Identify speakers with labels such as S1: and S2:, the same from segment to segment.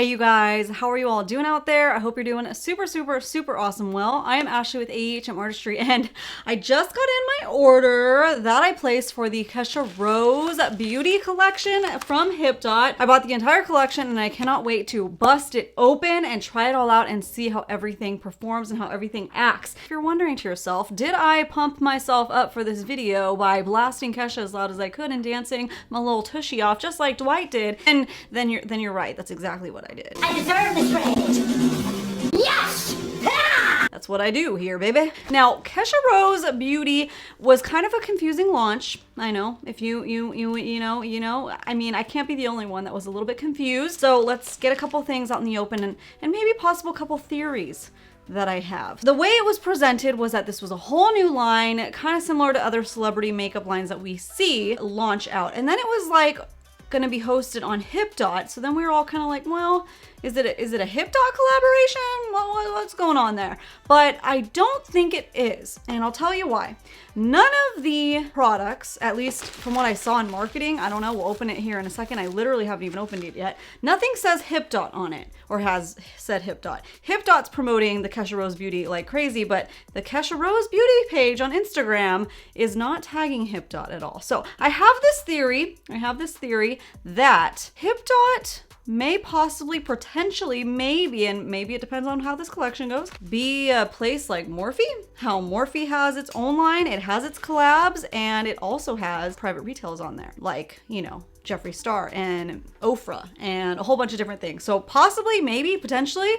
S1: Hey you guys, how are you all doing out there? I hope you're doing super awesome well. I am Ashley with AHM Artistry and I just got in my order that I placed for the Kesha Rose Beauty collection from Hipdot. I bought the entire collection and I cannot wait to bust it open and try it all out and see how everything performs and how everything acts. If you're wondering to yourself, did I pump myself up for this video by blasting Kesha as loud as I could and dancing my little tushy off just like Dwight did? And then you're right, that's exactly what I did.
S2: I deserve this rage. Yes!
S1: That's what I do here, baby. Now, Kesha Rose Beauty was kind of a confusing launch. I know, if you know, I mean, I can't be the only one that was a little bit confused. So let's get a couple things out in the open and maybe possible couple theories that I have. The way it was presented was that this was a whole new line, kind of similar to other celebrity makeup lines that we see launch out. And then it was like, gonna be hosted on Hipdot. So then we were all kind of like, well, is it a Hipdot collaboration? What's going on there? But I don't think it is. And I'll tell you why. None of the products, at least from what I saw in marketing, I don't know, we'll open it here in a second. I literally haven't even opened it yet. Nothing says Hipdot on it or has said Hipdot. Hipdot's promoting the Kesha Rose Beauty like crazy, but the Kesha Rose Beauty page on Instagram is not tagging Hipdot at all. So I have this theory that Hipdot may possibly, potentially, maybe, and maybe it depends on how this collection goes, be a place like Morphe. How Morphe has its own line, it has its collabs, and it also has private retails on there, like, you know, Jeffree Star and Ofra and a whole bunch of different things. So possibly, maybe, potentially,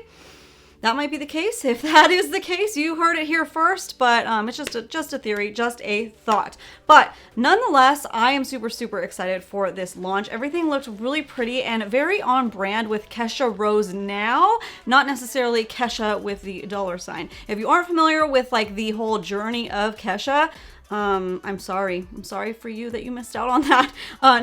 S1: that might be the case. If that is the case, you heard it here first, but it's just a theory, just a thought. But nonetheless, I am super excited for this launch. Everything looked really pretty and very on brand with Kesha Rose now, not necessarily Kesha with the $sign. If you aren't familiar with like the whole journey of Kesha, I'm sorry for you that you missed out on that.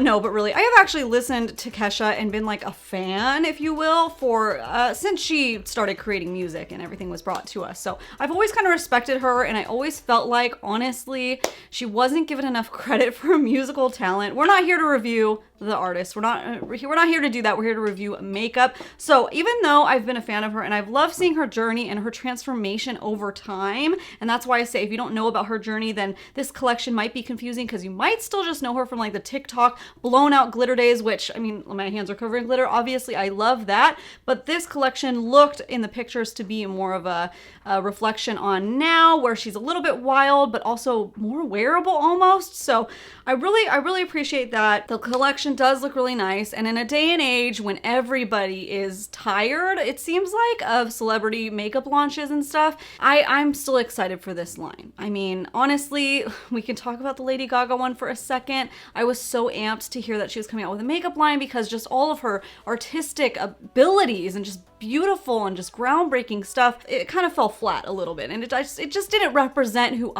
S1: No, but really, I have actually listened to Kesha and been like a fan, if you will, for since she started creating music and everything was brought to us. So I've always kind of respected her, and I always felt like, honestly, she wasn't given enough credit for musical talent. We're not here to review the artist. We're not here to do that. We're here to review makeup. So even though I've been a fan of her and I've loved seeing her journey and her transformation over time, and that's why I say if you don't know about her journey, then this collection might be confusing because you might still just know her from like the TikTok blown out glitter days, which, I mean, my hands are covered in glitter. Obviously, I love that. But this collection looked in the pictures to be more of a reflection on now, where she's a little bit wild, but also more wearable almost. So I really appreciate that. The collection does look really nice. And in a day and age when everybody is tired, it seems like, of celebrity makeup launches and stuff, I'm still excited for this line. I mean, honestly, we can talk about the Lady Gaga one for a second. I was so amped to hear that she was coming out with a makeup line because just all of her artistic abilities and just beautiful and just groundbreaking stuff, it kind of fell flat a little bit, and it just didn't represent who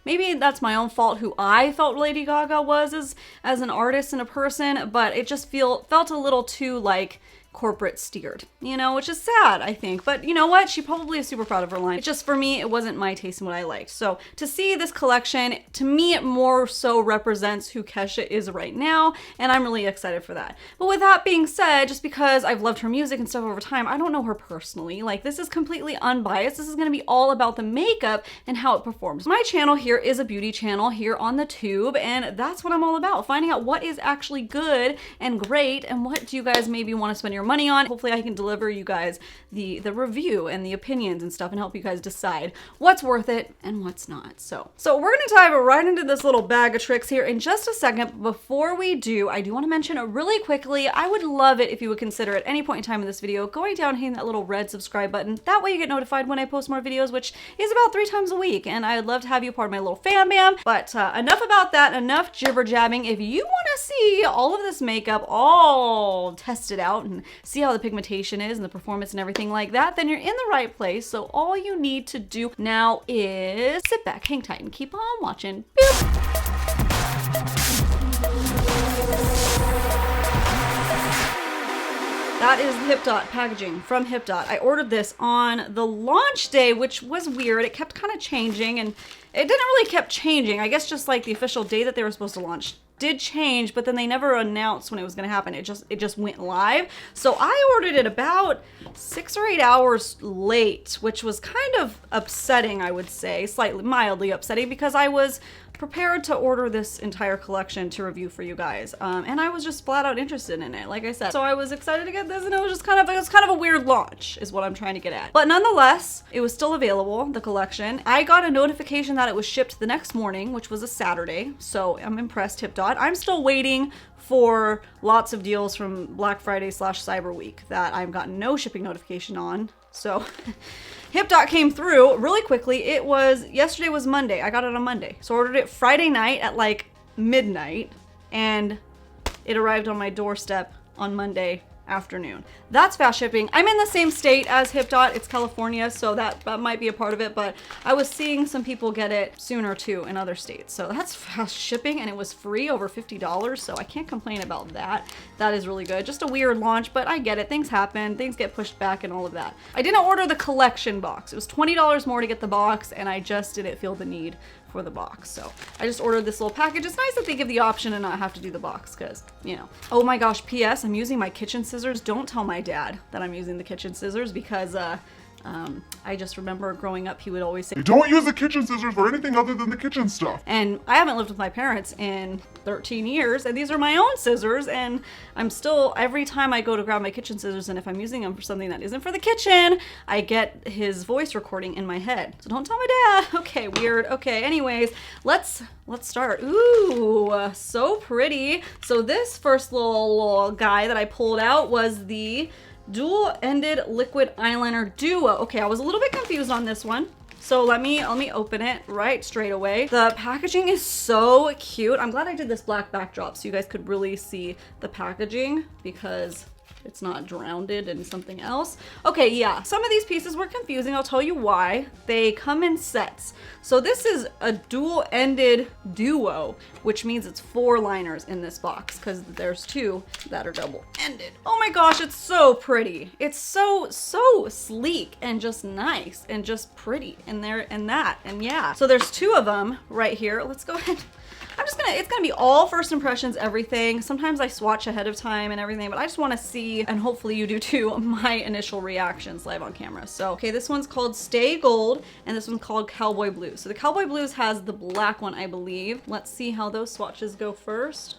S1: maybe that's my own fault, who I felt Lady Gaga was as an artist and a person, but it just felt a little too like corporate steered, you know, which is sad, I think. But you know what? She probably is super proud of her line. It's just, for me, it wasn't my taste and what I liked. So to see this collection, to me, it more so represents who Kesha is right now, and I'm really excited for that. But with that being said, just because I've loved her music and stuff over time, I don't know her personally. Like, this is completely unbiased. This is going to be all about the makeup and how it performs. My channel here is a beauty channel here on the tube, and that's what I'm all about, finding out what is actually good and great, and what do you guys maybe want to spend your money on. Hopefully I can deliver you guys the review and the opinions and stuff and help you guys decide what's worth it and what's not. So we're gonna dive right into this little bag of tricks here in just a second. Before we do, I do want to mention really quickly, I would love it if you would consider at any point in time in this video going down and hitting that little red subscribe button. That way you get notified when I post more videos, which is about 3 times a week, and I'd love to have you part of my little fam bam. But enough about that, enough jibber jabbing. If you want to see all of this makeup all tested out and see how the pigmentation is and the performance and everything like that, then you're in the right place. So all you need to do now is sit back, hang tight, and keep on watching. Boop. That is the Hipdot packaging from Hipdot. I ordered this on the launch day, which was weird. It kept kind of changing, and it didn't really kept changing. I guess just like the official day that they were supposed to launch did change, but then they never announced when it was going to happen. It just went live. So I ordered it about 6 or 8 hours late, which was kind of upsetting, I would say, slightly mildly upsetting, because I was prepared to order this entire collection to review for you guys, and I was just flat out interested in it, like I said. So I was excited to get this, and it was kind of a weird launch, is what I'm trying to get at. But nonetheless, it was still available, the collection. I got a notification that it was shipped the next morning, which was a Saturday. So I'm impressed, Hipdot. I'm still waiting for lots of deals from Black Friday / Cyber Week that I've gotten no shipping notification on. So Hipdot came through really quickly. Yesterday was Monday. I got it on Monday. So I ordered it Friday night at like midnight, and it arrived on my doorstep on Monday afternoon. That's fast shipping. I'm in the same state as Hipdot. It's California, so that might be a part of it, but I was seeing some people get it sooner too in other states. So that's fast shipping, and it was free, over $50, so I can't complain about that. That is really good. Just a weird launch, but I get it. Things happen. Things get pushed back and all of that. I didn't order the collection box. It was $20 more to get the box, and I just didn't feel the need for the box. So I just ordered this little package. It's nice that they give the option and not have to do the box, because, you know. Oh my gosh, PS, I'm using my kitchen scissors. Don't tell my dad that I'm using the kitchen scissors, because I just remember growing up, he would always say,
S3: don't use the kitchen scissors for anything other than the kitchen stuff.
S1: And I haven't lived with my parents in 13 years, and these are my own scissors, and I'm still, every time I go to grab my kitchen scissors, and if I'm using them for something that isn't for the kitchen, I get his voice recording in my head. So don't tell my dad. Okay, weird. Okay, anyways, let's start. Ooh, so pretty. So this first little guy that I pulled out was the dual-ended liquid eyeliner duo. Okay, I was a little bit confused on this one. So let me open it right straight away. The packaging is so cute. I'm glad I did this black backdrop so you guys could really see the packaging, because it's not drowned in something else. Okay, yeah, some of these pieces were confusing. I'll tell you why. They come in sets. So this is a dual-ended duo, which means it's 4 liners in this box, because there's 2 that are double-ended. Oh my gosh, it's so pretty. It's so sleek and just nice and just pretty in there and that. And yeah, so there's 2 of them right here. Let's go ahead. It's gonna be all first impressions, everything. Sometimes I swatch ahead of time and everything, but I just wanna see, and hopefully you do too, my initial reactions live on camera. So, okay, this one's called Stay Gold, and this one's called Cowboy Blues. So the Cowboy Blues has the black one, I believe. Let's see how those swatches go first.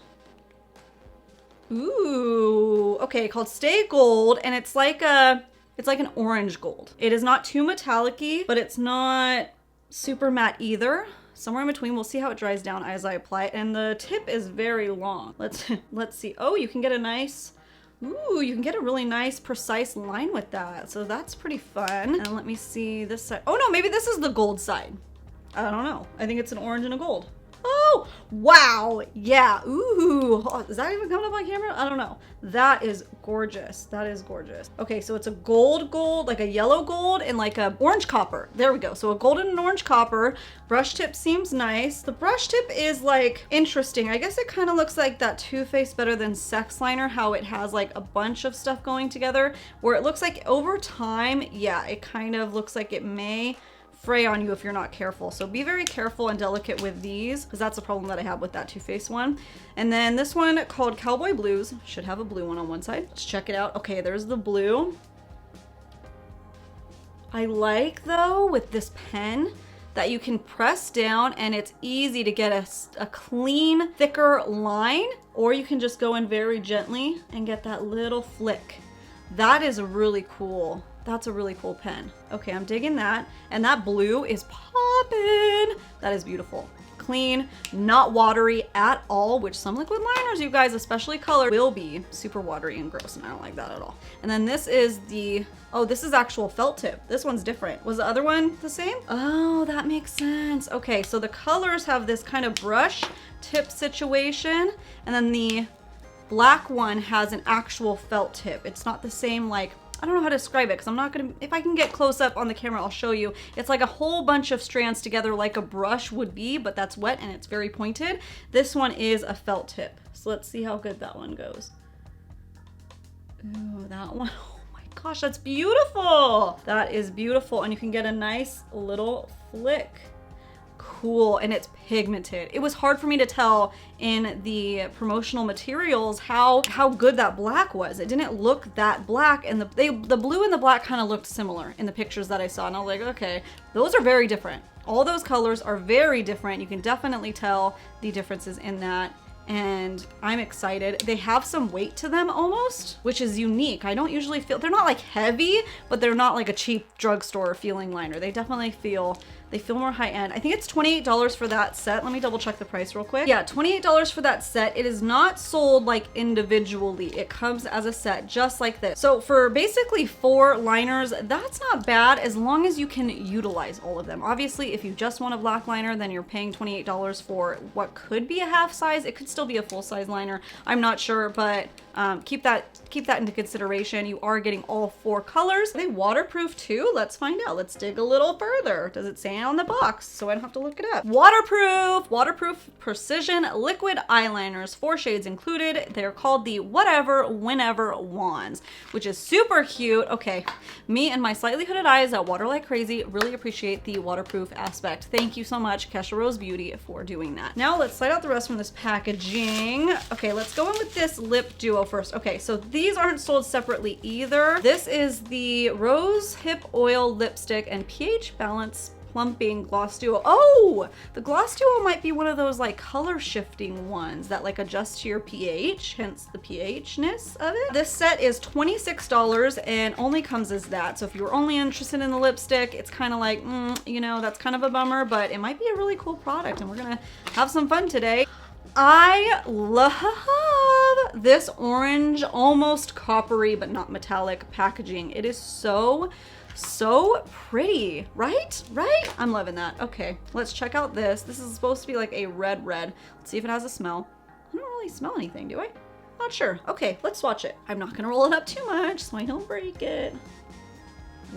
S1: Ooh, okay, called Stay Gold, and it's like an orange gold. It is not too metallic-y, but it's not super matte either. Somewhere in between. We'll see how it dries down as I apply it. And the tip is very long. Let's see. Oh, you can get a nice, ooh, you can get a really nice precise line with that. So that's pretty fun. And let me see this side. Oh no, maybe this is the gold side. I don't know. I think it's an orange and a gold. Oh, wow. Yeah. Ooh. Oh, is that even coming up on camera? I don't know. That is gorgeous. That is gorgeous. Okay, so it's a gold, like a yellow gold and like a orange copper. There we go. So a gold and an orange copper. Brush tip seems nice. The brush tip is like interesting. I guess it kind of looks like that Too Faced Better Than Sex liner, how it has like a bunch of stuff going together, where it looks like over time, yeah, it kind of looks like it may fray on you if you're not careful. So be very careful and delicate with these, because that's the problem that I have with that Too Faced one. And then this one called Cowboy Blues should have a blue one on one side. Let's check it out. Okay, there's the blue. I like, though, with this pen that you can press down and it's easy to get a clean, thicker line, or you can just go in very gently and get that little flick. That is really cool. That's a really cool pen. Okay, I'm digging that. And that blue is popping. That is beautiful. Clean, not watery at all, which some liquid liners, you guys, especially color, will be super watery and gross, and I don't like that at all. And then this is the, oh, this is actual felt tip. This one's different. Was the other one the same? Oh, that makes sense. Okay, so the colors have this kind of brush tip situation, and then the black one has an actual felt tip. It's not the same, like, I don't know how to describe it, because I'm not gonna, if I can get close up on the camera, I'll show you. It's like a whole bunch of strands together like a brush would be, but that's wet and it's very pointed. This one is a felt tip. So let's see how good that one goes. Ooh, that one, oh my gosh, that's beautiful. That is beautiful, and you can get a nice little flick. cool and it's pigmented. It was hard for me to tell in the promotional materials how good that black was. It didn't look that black, and the blue and the black kind of looked similar in the pictures that I saw, and I was like, okay, those are very different. All those colors are very different. You can definitely tell the differences in that. And I'm excited. They have some weight to them almost, which is unique. I don't usually feel, they're not like heavy, but they're not like a cheap drugstore feeling liner. They definitely feel, they feel more high end. I think it's $28 for that set. Let me double check the price real quick. Yeah, $28 for that set. It is not sold like individually. It comes as a set just like this. So for basically 4 liners, that's not bad as long as you can utilize all of them. Obviously, if you just want a black liner, then you're paying $28 for what could be a half size. It could still be a full size liner. I'm not sure, but keep that into consideration. You are getting all 4 colors. Are they waterproof too? Let's find out. Let's dig a little further. Does it say on the box so I don't have to look it up? Waterproof precision liquid eyeliners, 4 shades included. They're called the Whatever Whenever wands, which is super cute. Okay, me and my slightly hooded eyes that water like crazy really appreciate the waterproof aspect. Thank you so much, Kesha Rose Beauty, for doing that. Now let's slide out the rest from this packaging. Okay, let's go in with this lip duo first. Okay, so these aren't sold separately either. This is the Rose Hip Oil Lipstick and pH Balance Plumping Gloss Duo. Oh, the Gloss Duo might be one of those like color shifting ones that like adjust to your pH, hence the pH-ness of it. This set is $26 and only comes as that. So if you're only interested in the lipstick, it's kind of like, you know, that's kind of a bummer, but it might be a really cool product and we're gonna have some fun today. I love this orange, almost coppery, but not metallic packaging. It is so pretty, right? I'm loving that. Okay, let's check out this. This is supposed to be like a red. Let's see if it has a smell. I don't really smell anything, do I? Not sure. Okay, let's swatch it. I'm not gonna roll it up too much so I don't break it.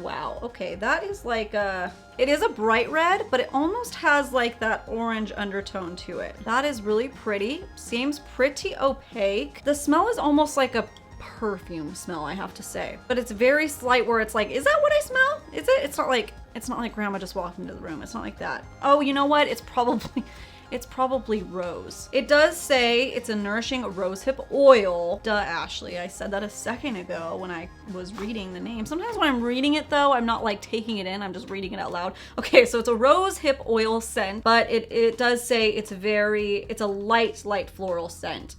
S1: Wow, okay, that is like it is a bright red, but it almost has like that orange undertone to it. That is really pretty. Seems pretty opaque. The smell is almost like a perfume smell, I have to say, but it's very slight where it's like, is that what I smell? Is it? It's not like grandma just walked into the room. It's not like that. Oh, you know what? It's probably rose. It does say it's a nourishing rose hip oil. Duh, Ashley. I said that a second ago when I was reading the name. Sometimes when I'm reading it though, I'm not like taking it in, I'm just reading it out loud. Okay, so it's a rose hip oil scent, but it does say it's a light floral scent.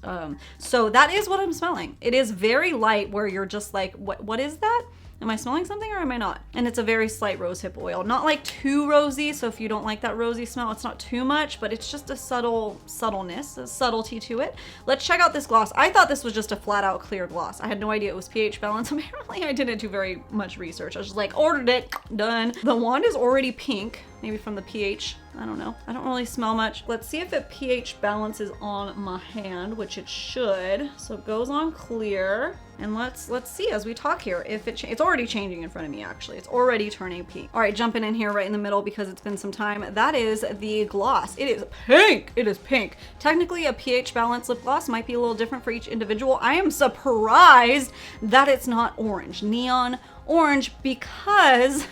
S1: So that is what I'm smelling. It is very light where you're just like, what is that? Am I smelling something or am I not? And it's a very slight rose hip oil. Not like too rosy, so if you don't like that rosy smell, it's not too much, but it's just a subtleness, a subtlety to it. Let's check out this gloss. I thought this was just a flat out clear gloss. I had no idea it was pH balance. Apparently I didn't do very much research. I was just like, ordered it, done. The wand is already pink, maybe from the pH. I don't know. I don't really smell much. Let's see if it pH balances on my hand, which it should. So it goes on clear. And let's see as we talk here if it's already changing in front of me actually. It's already turning pink. All right, jumping in here right in the middle because it's been some time. That is the gloss. It is pink. It is pink. Technically a pH balanced lip gloss might be a little different for each individual. I am surprised that it's not orange, neon orange, because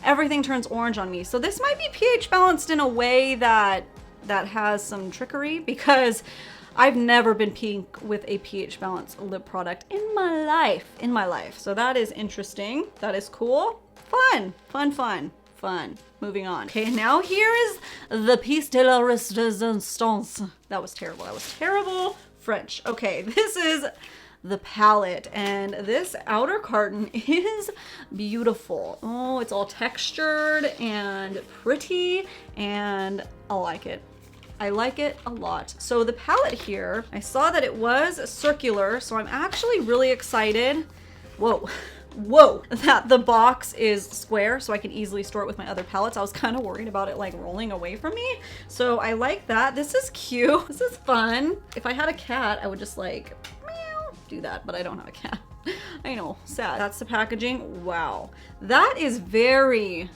S1: everything turns orange on me. So this might be pH balanced in a way that has some trickery, because I've never been pink with a pH balanced lip product in my life. So that is interesting. That is cool. Fun. Moving on. Okay, now here is the piece de la resistance. That was terrible French. Okay, this is the palette, and this outer carton is beautiful. Oh, it's all textured and pretty, and I like it. I like it a lot. So the palette here, I saw that it was circular, so I'm actually really excited. Whoa, that the box is square so I can easily store it with my other palettes. I was kind of worried about it like rolling away from me. So I like that. This is cute. This is fun. If I had a cat, I would just like do that, but I don't have a cat. I know, sad. That's the packaging. Wow, that is very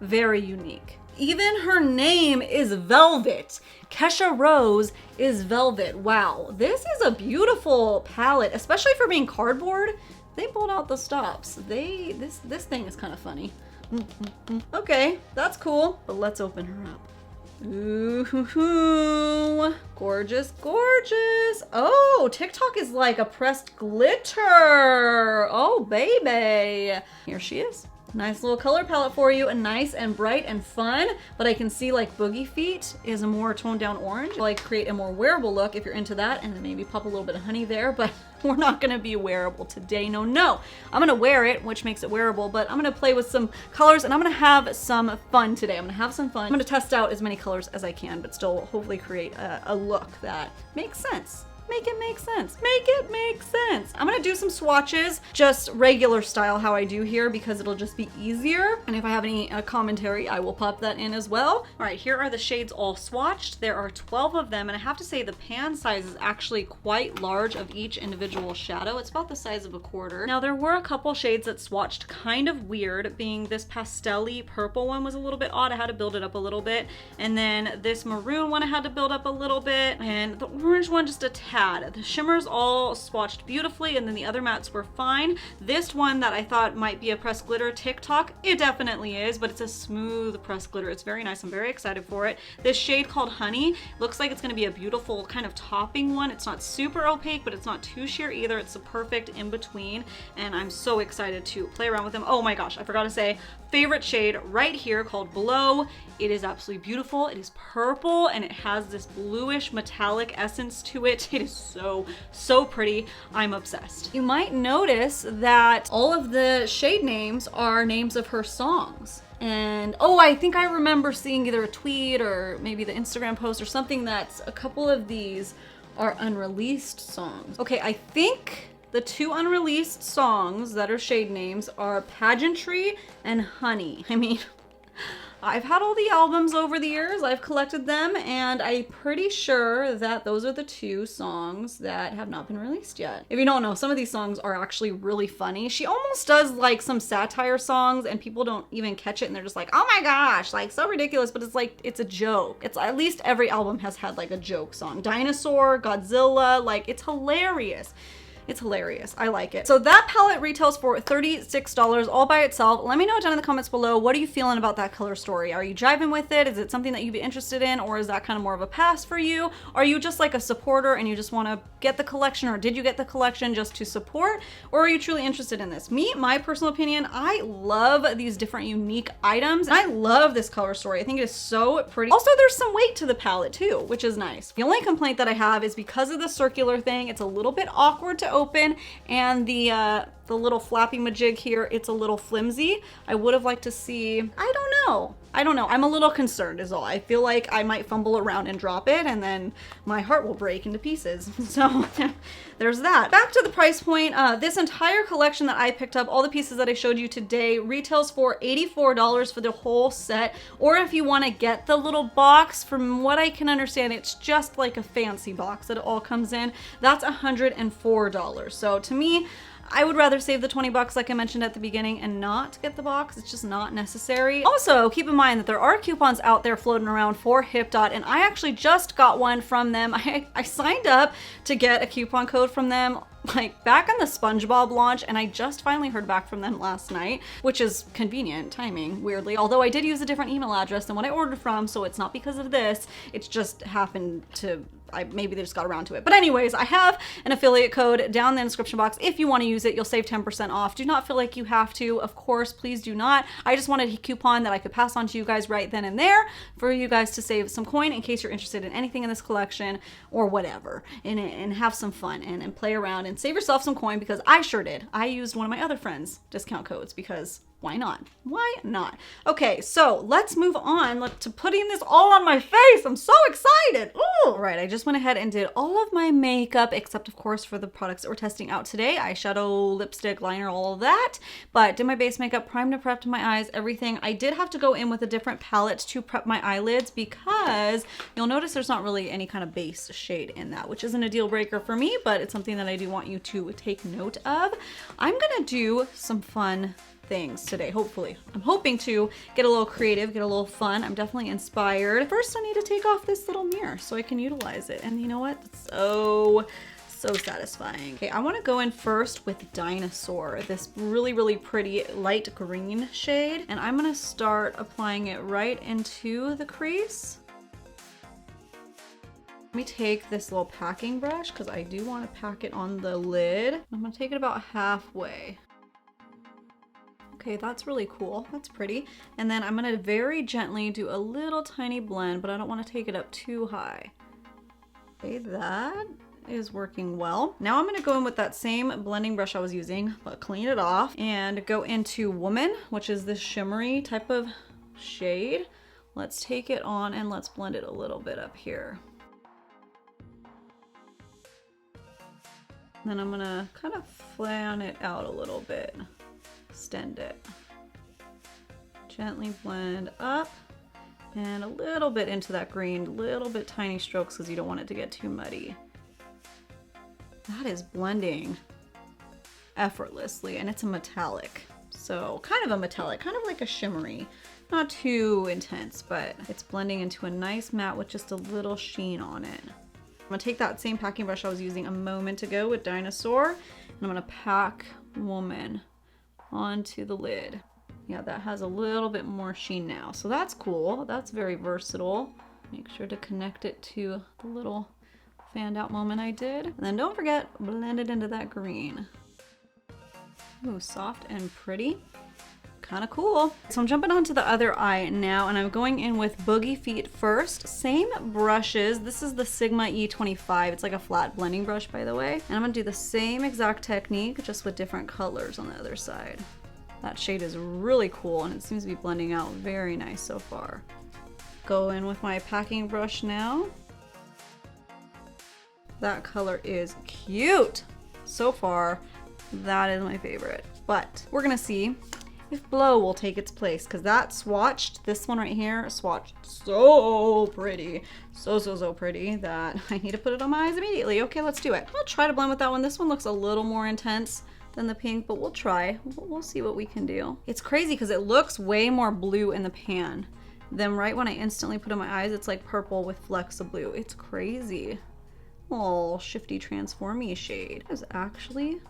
S1: unique. Even her name is Velvet. Kesha Rose is Velvet. Wow, this is a beautiful palette, especially for being cardboard. They pulled out the stops. This thing is kind of funny. Okay, that's cool, but let's open her up. Ooh, gorgeous, gorgeous. Oh, TikTok is like a pressed glitter. Oh, baby. Here she is. Nice little color palette for you, and nice and bright and fun, but I can see like Boogie Feet is a more toned down orange. Like create a more wearable look if you're into that, and then maybe pop a little bit of honey there, but we're not gonna be wearable today, no. I'm gonna wear it, which makes it wearable, but I'm gonna play with some colors and I'm gonna have some fun today. I'm gonna test out as many colors as I can, but still hopefully create a look that makes sense. Make it make sense. Make it make sense. I'm gonna do some swatches, just regular style how I do here, because it'll just be easier. And if I have any commentary, I will pop that in as well. All right, here are the shades all swatched. There are 12 of them, and I have to say the pan size is actually quite large of each individual shadow. It's about the size of a quarter. Now, there were a couple shades that swatched kind of weird, being this pastel-y purple one was a little bit odd. I had to build it up a little bit. And then this maroon one I had to build up a little bit. And the orange one just a tad. The shimmers all swatched beautifully, and then the other mattes were fine. This one that I thought might be a pressed glitter TikTok, it definitely is, but it's a smooth pressed glitter. It's very nice. I'm very excited for it. This shade called Honey looks like it's going to be a beautiful kind of topping one. It's not super opaque, but it's not too sheer either. It's the perfect in between, and I'm so excited to play around with them. Oh my gosh, I forgot to say, favorite shade right here called Below. It is absolutely beautiful. It is purple, and it has this bluish metallic essence to it. It is so pretty. I'm obsessed. You might notice that all of the shade names are names of her songs. And oh, I think I remember seeing either a tweet or maybe the Instagram post or something that's a couple of these are unreleased songs. Okay, I think the two unreleased songs that are shade names are Pageantry and Honey. I mean, I've had all the albums over the years, I've collected them, and I'm pretty sure that those are the two songs that have not been released yet. If you don't know, some of these songs are actually really funny. She almost does like some satire songs and people don't even catch it and they're just like, oh my gosh, like so ridiculous, but it's like, it's a joke. It's at least every album has had like a joke song. Dinosaur, Godzilla, like it's hilarious. It's hilarious. I like it. So that palette retails for $36 all by itself. Let me know down in the comments below, what are you feeling about that color story? Are you jiving with it? Is it something that you'd be interested in, or is that kind of more of a pass for you? Are you just like a supporter and you just want to get the collection, or did you get the collection just to support, or are you truly interested in this? Me, my personal opinion, I love these different unique items. And I love this color story. I think it is so pretty. Also, there's some weight to the palette too, which is nice. The only complaint that I have is because of the circular thing, it's a little bit awkward to open, and the little flappy majig here, it's a little flimsy. I would have liked to see, I don't know. I'm a little concerned is all. I feel like I might fumble around and drop it and then my heart will break into pieces. So there's that. Back to the price point. This entire collection that I picked up, all the pieces that I showed you today, retails for $84 for the whole set. Or if you want to get the little box, from what I can understand, it's just like a fancy box that it all comes in. That's $104. So to me, I would rather save the 20 bucks like I mentioned at the beginning and not get the box. It's just not necessary. Also, keep in mind that there are coupons out there floating around for Hipdot, and I actually just got one from them. I signed up to get a coupon code from them like back on the SpongeBob launch, and I just finally heard back from them last night, which is convenient timing, weirdly. Although I did use a different email address than what I ordered from, so it's not because of this. It's just happened to, maybe they just got around to it. But anyways, I have an affiliate code down in the description box. If you want to use it, you'll save 10% off. Do not feel like you have to. Of course, please do not. I just wanted a coupon that I could pass on to you guys right then and there for you guys to save some coin in case you're interested in anything in this collection or whatever, and have some fun and play around and save yourself some coin, because I sure did. I used one of my other friends' discount codes because why not? Why not? Okay, so let's move on to putting this all on my face. I'm so excited. Ooh. All right, I just went ahead and did all of my makeup, except of course for the products that we're testing out today. Eyeshadow, lipstick, liner, all of that. But did my base makeup, primed and prepped my eyes, everything. I did have to go in with a different palette to prep my eyelids because you'll notice there's not really any kind of base shade in that, which isn't a deal breaker for me, but it's something that I do want you to take note of. I'm gonna do some fun things today, hopefully. I'm hoping to get a little creative, get a little fun. I'm definitely inspired. First, I need to take off this little mirror so I can utilize it. And you know what? It's so satisfying. Okay, I want to go in first with Dinosaur, this really pretty light green shade. And I'm going to start applying it right into the crease. me take this little packing brush because I do want to pack it on the lid. I'm gonna take it about halfway. Okay, that's really cool. That's pretty. And then I'm gonna very gently do a little tiny blend, but I don't want to take it up too high. Okay, that is working well. Now I'm gonna go in with that same blending brush I was using, but clean it off and go into Woman, which is this shimmery type of shade. Let's take it on and let's blend it a little bit up here. Then I'm gonna kind of fan it out a little bit. Extend it. Gently blend up and a little bit into that green, little bit tiny strokes because you don't want it to get too muddy. That is blending effortlessly, and it's a metallic. So kind of a metallic, kind of like a shimmery. Not too intense, but it's blending into a nice matte with just a little sheen on it. I'm gonna take that same packing brush I was using a moment ago with Dinosaur, and I'm gonna pack Woman onto the lid. Yeah, that has a little bit more sheen now. So that's cool. That's very versatile. Make sure to connect it to the little fanned out moment I did. And then don't forget, blend it into that green. Ooh, soft and pretty. Kind of cool. So I'm jumping onto the other eye now, and I'm going in with Boogie Feet first. Same brushes. This is the Sigma E25. It's like a flat blending brush, by the way. And I'm gonna do the same exact technique, just with different colors on the other side. That shade is really cool, and it seems to be blending out very nice so far. Go in with my packing brush now. That color is cute. So far, that is my favorite. But we're gonna see if Blow will take its place, because that swatched, this one right here, swatched so pretty. So pretty that I need to put it on my eyes immediately. Okay, let's do it. I'll try to blend with that one. This one looks a little more intense than the pink, but we'll try. We'll see what we can do. It's crazy because it looks way more blue in the pan. Then right when I instantly put it in my eyes, it's like purple with flecks of blue. It's crazy. Oh, shifty transformy shade is actually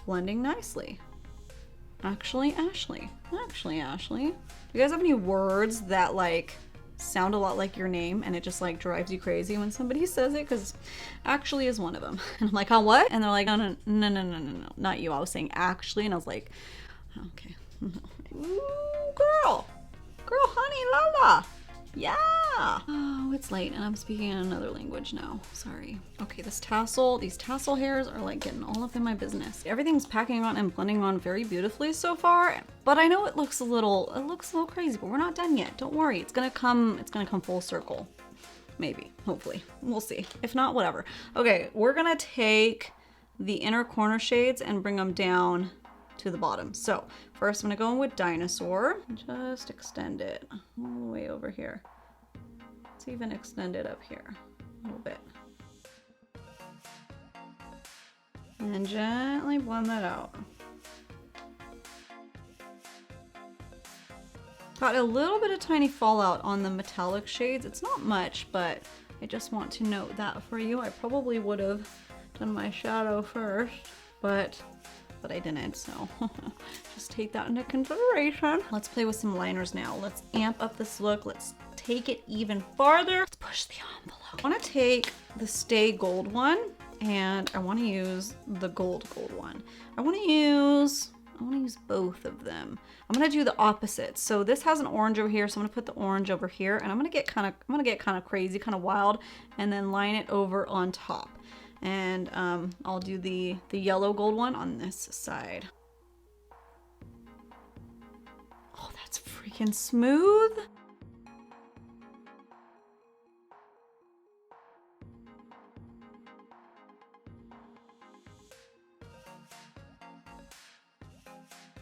S1: blending nicely. Actually, Ashley. Do you guys have any words that like sound a lot like your name and it just like drives you crazy when somebody says it? Because actually is one of them. And I'm like, oh, what? And they're like, no, not you. I was saying actually, and I was like, okay. Ooh, girl, honey, Lala. Yeah. Oh, it's late and I'm speaking in another language now. Sorry. Okay, these tassel hairs are like getting all up in my business. Everything's packing on and blending on very beautifully so far, but I know it looks a little crazy, but we're not done yet. Don't worry. It's gonna come full circle. Maybe, hopefully. We'll see. If not, whatever. Okay, we're gonna take the inner corner shades and bring them down to the bottom. So first I'm gonna go in with Dinosaur. Just extend it all the way over here. Let's even extend it up here a little bit. And gently blend that out. Got a little bit of tiny fallout on the metallic shades. It's not much, but I just want to note that for you. I probably would have done my shadow first, but I didn't, so just take that into consideration. Let's play with some liners now. Let's amp up this look. Let's take it even farther. Let's push the envelope. I want to take the Stay Gold one, and I want to use the gold one. I want to use both of them. I'm gonna do the opposite. So this has an orange over here, so I'm gonna put the orange over here, and I'm gonna get kind of crazy, kind of wild, and then line it over on top. And I'll do the yellow gold one on this side. Oh, that's freaking smooth.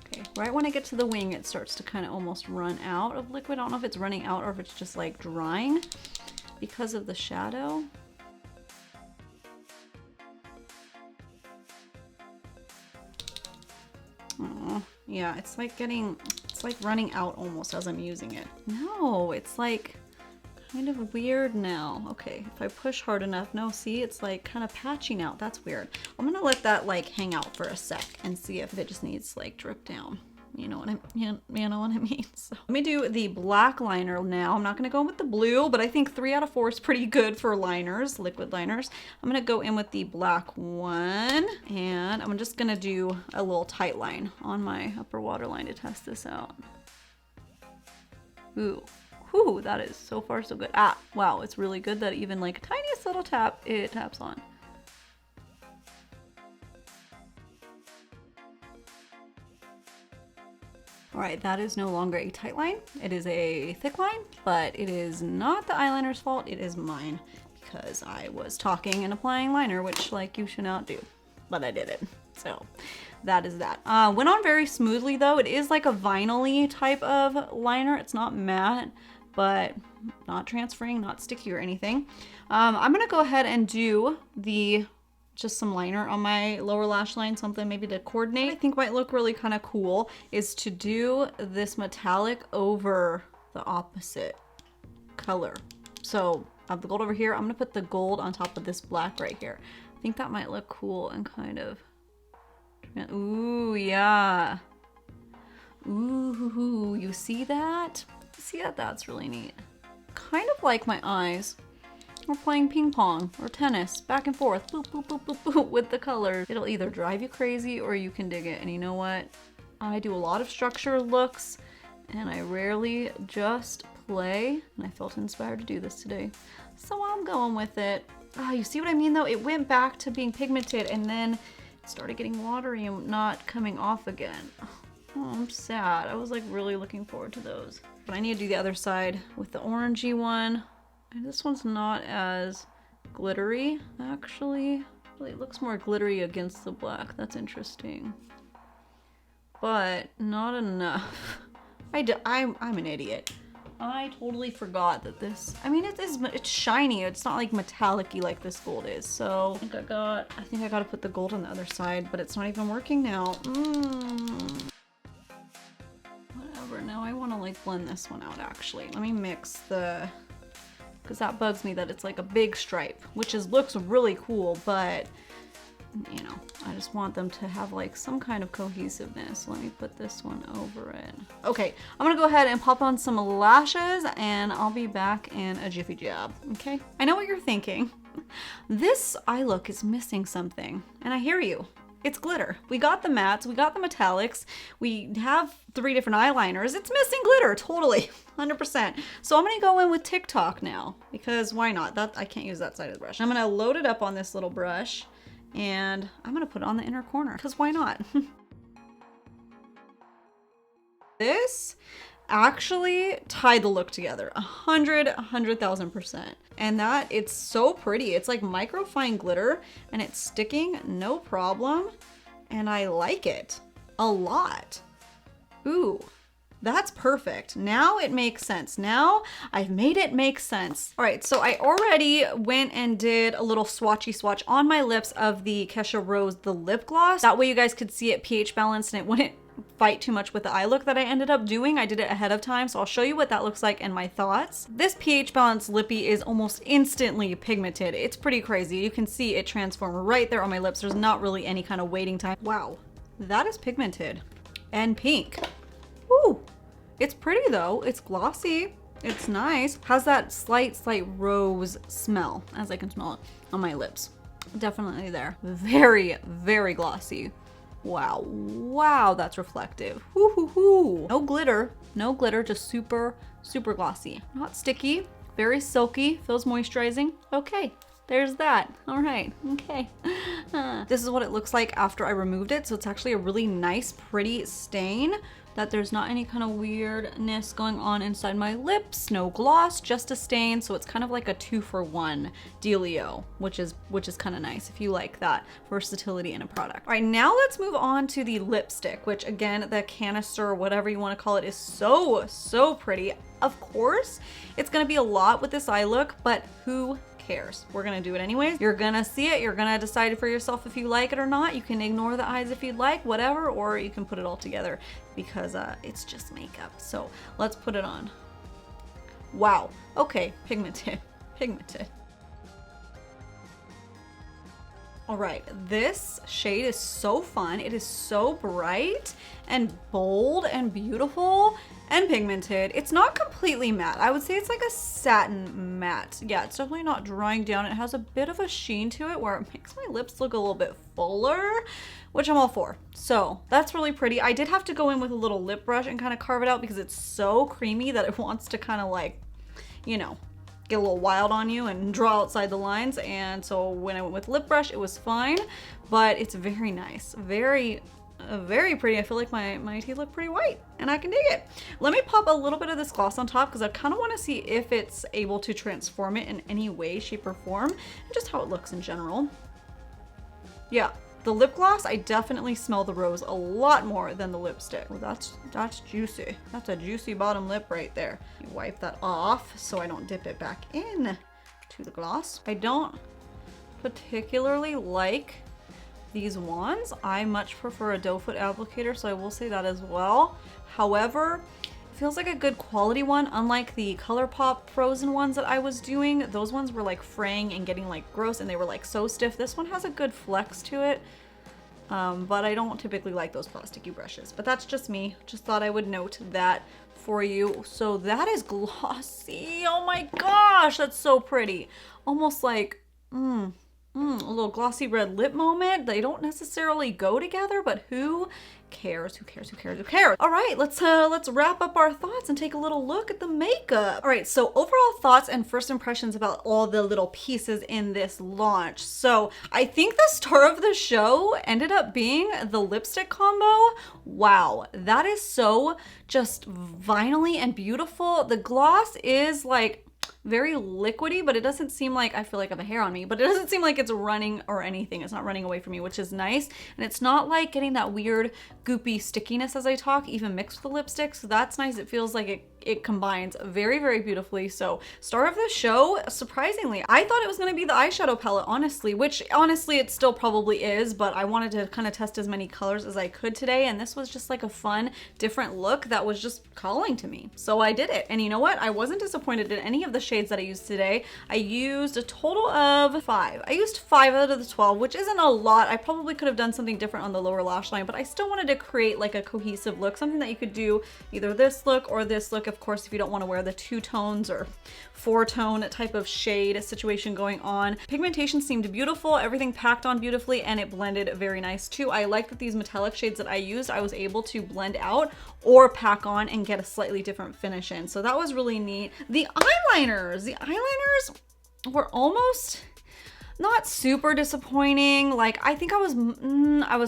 S1: Okay, right when I get to the wing, it starts to kind of almost run out of liquid. I don't know if it's running out or if it's just like drying because of the shadow. Oh, yeah, it's like running out almost as I'm using it. No, it's like kind of weird now. Okay, if I push hard enough, no, see, it's like kind of patching out. That's weird. I'm gonna let that like hang out for a sec and see if it just needs like drip down. you know what I mean. So let me do the black liner now. I'm not gonna go in with the blue, but I think 3 out of 4 is pretty good for liners, liquid liners. I'm gonna go in with the black one, and I'm just gonna do a little tight line on my upper waterline to test this out. Ooh. Whew, that is so far so good. Ah, wow, it's really good that even like tiniest little tap, it taps on. All right, that is no longer a tight line. It is a thick line, but it is not the eyeliner's fault. It is mine because I was talking and applying liner, which like you should not do, but I did it. So that is that. Went on very smoothly though. It is like a vinyl-y type of liner. It's not matte, but not transferring, not sticky or anything. I'm gonna go ahead and do just some liner on my lower lash line, something maybe to coordinate. What I think might look really kind of cool is to do this metallic over the opposite color. So I have the gold over here. I'm gonna put the gold on top of this black right here. I think that might look cool and kind of, ooh, yeah. Ooh, you see that? See that? That's really neat. Kind of like my eyes. We're playing ping pong or tennis, back and forth, boop, boop, boop, boop, boop, with the colors. It'll either drive you crazy or you can dig it. And you know what? I do a lot of structure looks and I rarely just play. And I felt inspired to do this today. So I'm going with it. Ah, you see what I mean though? It went back to being pigmented and then it started getting watery and not coming off again. Oh, I'm sad. I was like really looking forward to those. But I need to do the other side with the orangey one. And this one's not as glittery, actually. It looks more glittery against the black. That's interesting. But not enough. I'm an idiot. I totally forgot that this, I mean, it's shiny. It's not like metallic-y like this gold is. So I think I gotta put the gold on the other side, but it's not even working now. Whatever, now I wanna like blend this one out actually. Let me mix because that bugs me that it's like a big stripe, which looks really cool, but you know, I just want them to have like some kind of cohesiveness. Let me put this one over it. Okay, I'm gonna go ahead and pop on some lashes and I'll be back in a jiffy jab, okay? I know what you're thinking. This eye look is missing something, and I hear you. It's glitter. We got the mattes, we got the metallics, we have 3 different eyeliners. It's missing glitter, totally, 100%. So I'm gonna go in with TikTok now, because why not? I can't use that side of the brush. I'm gonna load it up on this little brush, and I'm gonna put it on the inner corner, because why not? This actually tied the look together 100,000%. And that it's so pretty. It's like microfine glitter and it's sticking no problem. And I like it a lot. Ooh, that's perfect. Now it makes sense. Now I've made it make sense. All right, so I already went and did a little swatchy swatch on my lips of the Kesha Rose, the lip gloss. That way you guys could see it pH balanced and it wouldn't fight too much with the eye look that I ended up doing. I did it ahead of time, so I'll show you what that looks like and my thoughts. This pH balanced lippy is almost instantly pigmented. It's pretty crazy. You can see it transform right there on my lips. There's not really any kind of waiting time. Wow, that is pigmented and pink. Ooh, it's pretty though. It's glossy. It's nice. Has that slight rose smell, as I can smell it on my lips. Definitely there. Very, very glossy. Wow, wow, that's reflective. Woo-hoo-hoo. No glitter, just super, super glossy. Not sticky, very silky, feels moisturizing. Okay, there's that. All right, okay. This is what it looks like after I removed it. So it's actually a really nice, pretty stain. That there's not any kind of weirdness going on inside my lips, no gloss, just a stain. So it's kind of like a 2-for-1 dealio, which is kind of nice if you like that versatility in a product. All right, now let's move on to the lipstick, which again, the canister or whatever you want to call it is so, so pretty. Of course, it's gonna be a lot with this eye look, but who cares? We're gonna do it anyways. You're gonna see it, you're gonna decide for yourself if you like it or not. You can ignore the eyes if you'd like, whatever, or you can put it all together because it's just makeup. So let's put it on. Wow, okay, pigmented. All right, this shade is so fun. It is so bright and bold and beautiful and pigmented. It's not completely matte. I would say it's like a satin matte. Yeah, it's definitely not drying down. It has a bit of a sheen to it where it makes my lips look a little bit fuller, which I'm all for. So that's really pretty. I did have to go in with a little lip brush and kind of carve it out because it's so creamy that it wants to kind of like, you know, get a little wild on you and draw outside the lines. And so when I went with lip brush, it was fine, but it's very nice. Very pretty. I feel like my teeth look pretty white and I can dig it. Let me pop a little bit of this gloss on top because I kind of want to see if it's able to transform it in any way, shape, or form, and just how it looks in general. Yeah, the lip gloss, I definitely smell the rose a lot more than the lipstick. Oh, that's juicy. That's a juicy bottom lip right there. You wipe that off so I don't dip it back in to the gloss. I don't particularly like these wands. I much prefer a doe foot applicator, so I will say that as well. However, it feels like a good quality one, unlike the ColourPop frozen ones that I was doing. Those ones were like fraying and getting like gross and they were like so stiff. This one has a good flex to it, but I don't typically like those plasticky brushes. But that's just me. Just thought I would note that for you. So that is glossy. Oh my gosh, that's so pretty. Almost like, a little glossy red lip moment. They don't necessarily go together, but who cares? Who cares? Who cares? Who cares? All right, let's wrap up our thoughts and take a little look at the makeup. All right, so overall thoughts and first impressions about all the little pieces in this launch. So I think the star of the show ended up being the lipstick combo. Wow, that is so just vinily and beautiful. The gloss is like very liquidy, but it doesn't seem like, I feel like I have a hair on me, but it doesn't seem like it's running or anything. It's not running away from me, which is nice. And it's not like getting that weird goopy stickiness as I talk, even mixed with the lipstick. So that's nice. It feels like it combines very, very beautifully. So star of the show, surprisingly, I thought it was going to be the eyeshadow palette, honestly, which honestly it still probably is, but I wanted to kind of test as many colors as I could today. And this was just like a fun, different look that was just calling to me. So I did it. And you know what? I wasn't disappointed in any of the shades that I used today. I used a total of 5. I used 5 out of the 12, which isn't a lot. I probably could have done something different on the lower lash line, but I still wanted to create like a cohesive look, something that you could do either this look or this look. Of course, if you don't want to wear the 2 tones or 4-tone type of shade situation going on. Pigmentation seemed beautiful, everything packed on beautifully, and it blended very nice too. I like that these metallic shades that I used, I was able to blend out or pack on and get a slightly different finish in. So that was really neat. The eyeliners were almost not super disappointing. Like, I think I was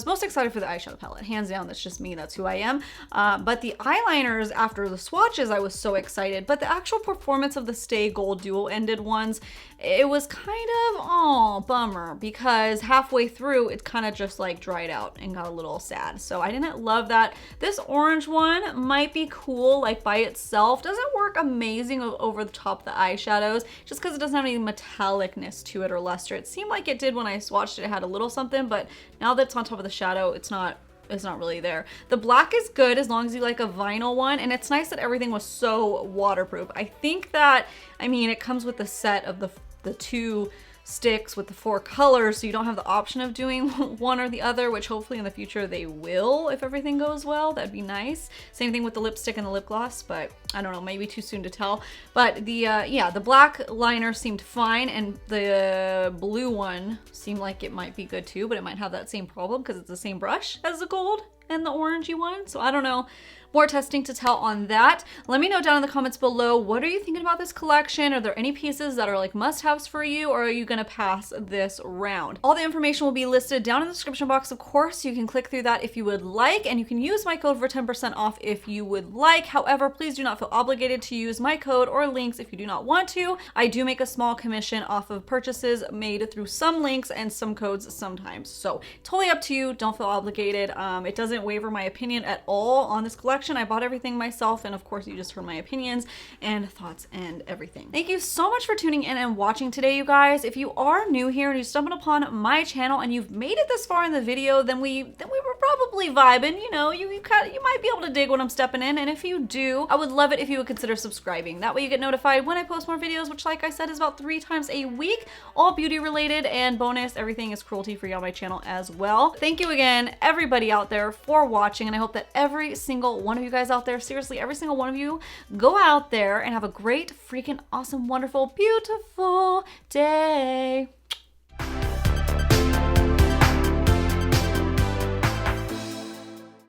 S1: most excited for the eyeshadow palette, hands down. That's just me, that's who I am. But the eyeliners after the swatches, I was so excited. But the actual performance of the Stay Gold dual ended ones, it was kind of, oh, bummer, because halfway through it kind of just like dried out and got a little sad. So I didn't love that. This orange one might be cool like by itself. Doesn't work amazing over the top of the eyeshadows just because it doesn't have any metallicness to it or luster. It seemed like it did when I swatched it. It had a little something, but now that it's on top of the shadow, it's not really there. The black is good as long as you like a vinyl one, and it's nice that everything was so waterproof. I think that, I mean, it comes with the set of the 2 sticks with the 4 colors, so you don't have the option of doing one or the other, which hopefully in the future they will if everything goes well. That'd be nice. Same thing with the lipstick and the lip gloss, but I don't know, maybe too soon to tell. But the yeah, the black liner seemed fine, and the blue one seemed like it might be good too, but it might have that same problem because it's the same brush as the gold and the orangey one. So I don't know. More testing to tell on that. Let me know down in the comments below, what are you thinking about this collection? Are there any pieces that are like must-haves for you, or are you gonna pass this round? All the information will be listed down in the description box, of course. You can click through that if you would like, and you can use my code for 10% off if you would like. However, please do not feel obligated to use my code or links if you do not want to. I do make a small commission off of purchases made through some links and some codes sometimes. So totally up to you, don't feel obligated. It doesn't waver my opinion at all on this collection. collection. I bought everything myself, and of course you just heard my opinions and thoughts and everything. Thank you so much for tuning in and watching today, you guys. If you are new here and you stumbled upon my channel and you've made it this far in the video, then we were probably vibing. You know, you might be able to dig what I'm stepping in, and if you do, I would love it if you would consider subscribing. That way you get notified when I post more videos, which, like I said, is about 3 times a week, all beauty related, and bonus, everything is cruelty free on my channel as well. Thank you again, everybody out there, for watching, and I hope that every single one of you guys out there, seriously, every single one of you, go out there and have a great, freaking awesome, wonderful, beautiful day.